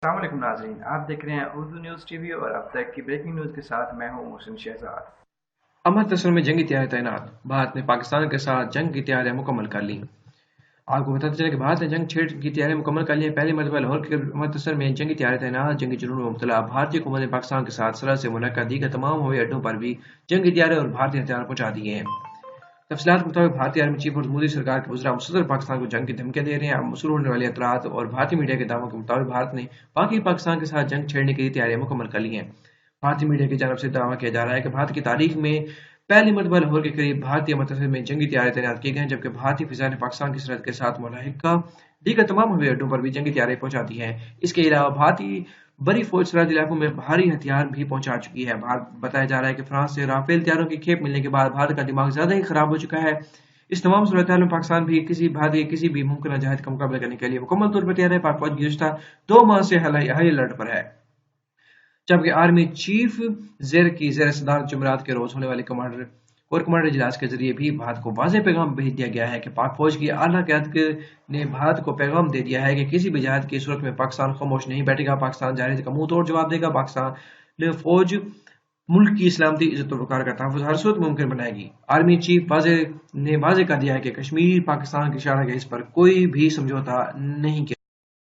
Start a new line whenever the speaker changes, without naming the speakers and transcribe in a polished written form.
السلام علیکم ناظرین، آپ دیکھ رہے ہیں اردو نیوز ٹی وی اور اب تک کی بریکنگ نیوز کے ساتھ میں ہوں محسن شہزاد۔
امرتسر میں جنگی طیاریں تعینات، بھارت نے پاکستان کے ساتھ جنگ کی تیاریاں مکمل کر لیں۔ آپ کو بتاتے چلے کہ بھارت نے جنگ چھیڑ کی تیاریاں مکمل کر لی ہیں۔ پہلی مرتبہ لاہور کے امرتسر میں جنگی طیاریں تعینات، جنگی جنون میں مبتلا بھارتی حکومت نے پاکستان کے ساتھ سرحد سے منعقد دیگر تمام ہوائی اڈوں پر بھی جنگی طیاریں اور بھارتی ہتھیار پہنچا دیے ہیں۔ تفصیلات کے مطابق بھارتی آرمی چیف اور مودی سرکار کے وزراء مسلسل پاکستان کو جنگ کی دھمکیاں دے رہے ہیں۔ موصول ہونے والے اطلاعات اور بھارتی میڈیا کے دعووں کے مطابق بھارت نے باقی پاکستان کے ساتھ جنگ چھیڑنے کے لیے تیاریاں مکمل کر لی ہیں۔ بھارتی میڈیا کی جانب سے دعویٰ کیا جا رہا ہے کہ بھارت کی تاریخ میں پہلی مرتبہ لاہور کے قریب بھارتی امرتسر میں جنگی طیاریں تعینات کی گئی ہیں، جبکہ بھارتی فضا نے پاکستان کی سرحد کے ساتھ ملحقہ دیگر تمام ہوائی اڈوں پر بھی جنگی طیاریں پہنچا دی ہیں۔ اس کے علاوہ بھارتی بڑی فوج سرحدی علاقوں میں بھاری ہتھیار بھی پہنچا چکی ہے۔ بتایا جا رہا ہے کہ فرانس سے رافیل طیاروں کی کھیپ ملنے کے بعد بھارت کا دماغ زیادہ ہی خراب ہو چکا ہے۔ اس تمام صورتحال میں پاکستان بھی بھارت کی کسی بھی ممکنہ جہاد کا مقابلہ کرنے کے لیے مکمل طور پر تیار ہے۔ پاک فوج گزشتہ 2 ماہ سے ہائی الرٹ پر ہے، جبکہ آرمی چیف کی زیر صدارت جمعرات کے روز ہونے والے کمانڈر اجلاس کے ذریعے بھی بھارت کو واضح پیغام بھیج دیا گیا ہے کہ پاک فوج کی اعلیٰ قیادت نے بھارت کو پیغام دے دیا ہے کہ کسی بھی جہاد کی صورت میں پاکستان خاموش نہیں بیٹھے گا۔ پاکستان جارحیت کا منہ توڑ جواب دے گا۔ پاکستان فوج ملک کی سلامتی، عزت و وقار کا تحفظ ہر صورت ممکن بنائے گی۔ آرمی چیف نے واضح کر دیا ہے کہ کشمیر پاکستان کی شرح ہے، اس پر کوئی بھی سمجھوتا نہیں کیا